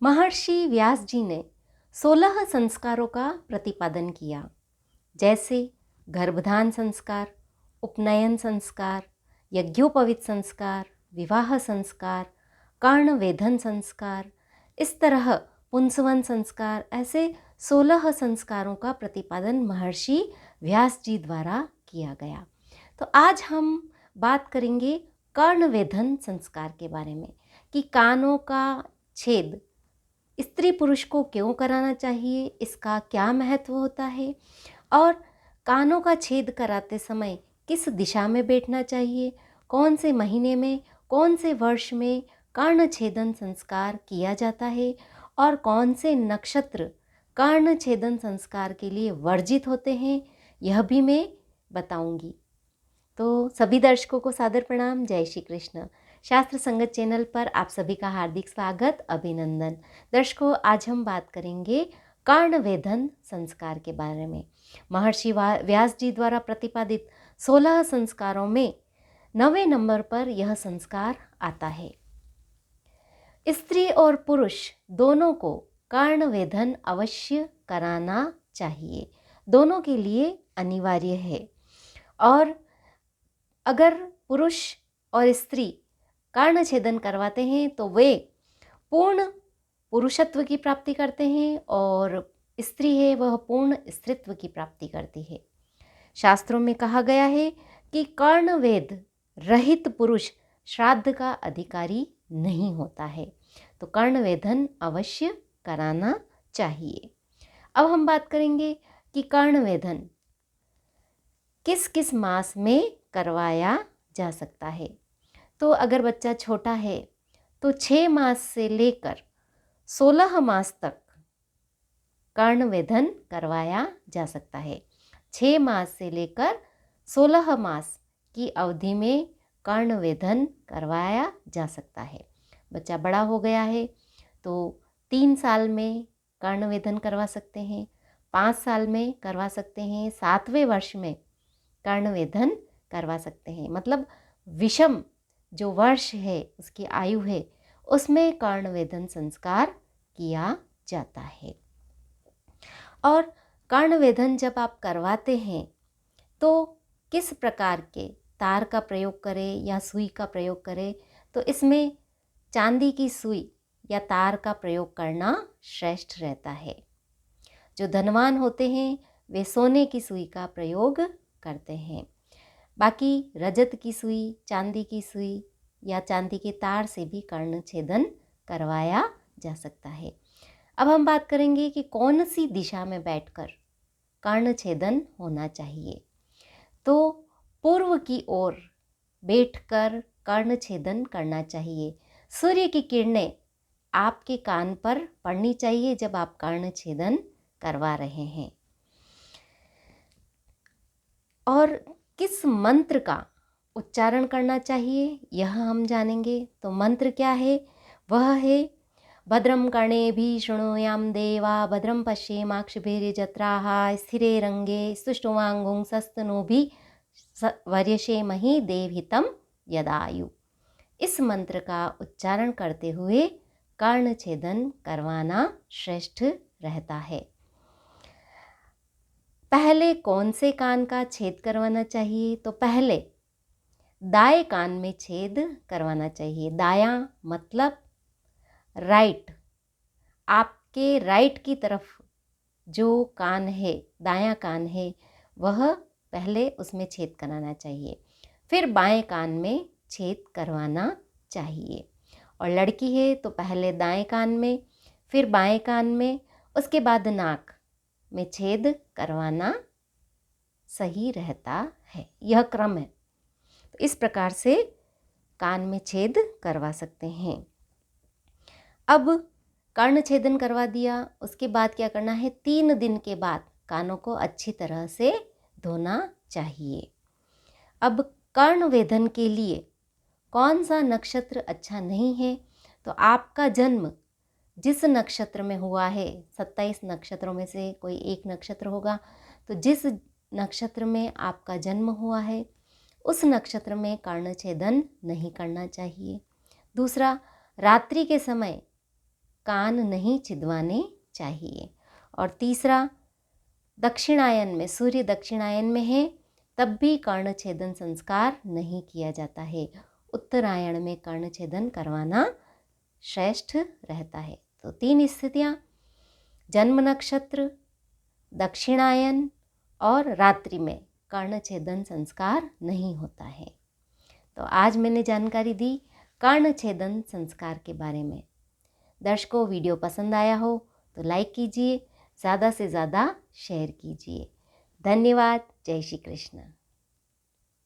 महर्षि व्यास जी ने 16 संस्कारों का प्रतिपादन किया, जैसे गर्भधान संस्कार, उपनयन संस्कार, यज्ञोपवीत संस्कार, विवाह संस्कार, कर्णवेधन संस्कार। इस तरह पुंसवन संस्कार, ऐसे 16 संस्कारों का प्रतिपादन महर्षि व्यास जी द्वारा किया गया। तो आज हम बात करेंगे कर्णवेधन संस्कार के बारे में कि कानों का छेद स्त्री पुरुष को क्यों कराना चाहिए, इसका क्या महत्व होता है और कानों का छेद कराते समय किस दिशा में बैठना चाहिए, कौन से महीने में, कौन से वर्ष में कर्ण छेदन संस्कार किया जाता है और कौन से नक्षत्र कर्ण छेदन संस्कार के लिए वर्जित होते हैं, यह भी मैं बताऊंगी। तो सभी दर्शकों को सादर प्रणाम, जय श्री कृष्ण। शास्त्र संगत चैनल पर आप सभी का हार्दिक स्वागत, अभिनंदन। दर्शकों, आज हम बात करेंगे कर्णवेधन संस्कार के बारे में। महर्षि व्यास जी द्वारा प्रतिपादित 16 संस्कारों में 9वें नंबर पर यह संस्कार आता है। स्त्री और पुरुष दोनों को कर्णवेधन अवश्य कराना चाहिए, दोनों के लिए अनिवार्य है। और अगर पुरुष और स्त्री कर्ण छेदन करवाते हैं तो वे पूर्ण पुरुषत्व की प्राप्ति करते हैं और स्त्री है वह पूर्ण स्त्रीत्व की प्राप्ति करती है। शास्त्रों में कहा गया है कि कर्णवेध रहित पुरुष श्राद्ध का अधिकारी नहीं होता है, तो कर्णवेधन अवश्य कराना चाहिए। अब हम बात करेंगे कि कर्णवेधन किस किस मास में करवाया जा सकता है। तो अगर बच्चा छोटा है तो 6 मास से लेकर 16 मास तक कर्णवेधन करवाया जा सकता है। 6 मास से लेकर 16 मास की अवधि में कर्णवेधन करवाया जा सकता है। बच्चा बड़ा हो गया है तो 3 साल में कर्णवेधन करवा सकते हैं, 5 साल में करवा सकते हैं, 7वें वर्ष में कर्णवेधन करवा सकते हैं। मतलब विषम जो वर्ष है, उसकी आयु है, उसमें कर्णवेधन संस्कार किया जाता है। और कर्णवेधन जब आप करवाते हैं तो किस प्रकार के तार का प्रयोग करें या सुई का प्रयोग करें, तो इसमें चांदी की सुई या तार का प्रयोग करना श्रेष्ठ रहता है। जो धनवान होते हैं वे सोने की सुई का प्रयोग करते हैं। बाकी रजत की सुई, चांदी की सुई या चांदी के तार से भी कर्ण छेदन करवाया जा सकता है। अब हम बात करेंगे कि कौन सी दिशा में बैठकर कर्ण छेदन होना चाहिए। तो पूर्व की ओर बैठकर कर्ण छेदन करना चाहिए। सूर्य की किरणें आपके कान पर पड़नी चाहिए जब आप कर्ण छेदन करवा रहे हैं। और किस मंत्र का उच्चारण करना चाहिए यह हम जानेंगे। तो मंत्र क्या है? वह है भद्रम कर्णेभिः शृणुयाम देवा, भद्रम पश्येमाक्षभिर्यजत्राः, स्थिरैरङ्गे स्तुष्टुवांगुंसस्तनूभिः वर्यसेमहि देवहितं यदायु। इस मंत्र का उच्चारण करते हुए कर्ण छेदन करवाना श्रेष्ठ रहता है। पहले कौन से कान का छेद करवाना चाहिए? तो पहले दाएं कान में छेद करवाना चाहिए। दायां मतलब राइट, आपके राइट की तरफ जो कान है, दायां कान है, वह पहले उसमें छेद कराना चाहिए। फिर बाएं कान में छेद करवाना चाहिए। और लड़की है तो पहले दाएं कान में, फिर बाएं कान में, उसके बाद नाक में छेद करवाना सही रहता है। यह क्रम है। तो इस प्रकार से कान में छेद करवा सकते हैं। अब कर्ण छेदन करवा दिया, उसके बाद क्या करना है? 3 दिन के बाद कानों को अच्छी तरह से धोना चाहिए। अब कर्णवेधन के लिए कौन सा नक्षत्र अच्छा नहीं है? तो आपका जन्म जिस नक्षत्र में हुआ है, 27 नक्षत्रों में से कोई एक नक्षत्र होगा, तो जिस नक्षत्र में आपका जन्म हुआ है उस नक्षत्र में कर्ण छेदन नहीं करना चाहिए। दूसरा, रात्रि के समय कान नहीं छिदवाने चाहिए। और तीसरा, दक्षिणायन में, सूर्य दक्षिणायन में है तब भी कर्णछेदन संस्कार नहीं किया जाता है। उत्तरायण में कर्णछेदन करवाना श्रेष्ठ रहता है। तो 3 स्थितियाँ, जन्म नक्षत्र, दक्षिणायन और रात्रि में कर्णछेदन संस्कार नहीं होता है। तो आज मैंने जानकारी दी कर्णछेदन संस्कार के बारे में। दर्शकों, वीडियो पसंद आया हो तो लाइक कीजिए, ज़्यादा से ज़्यादा शेयर कीजिए। धन्यवाद। जय श्री कृष्ण।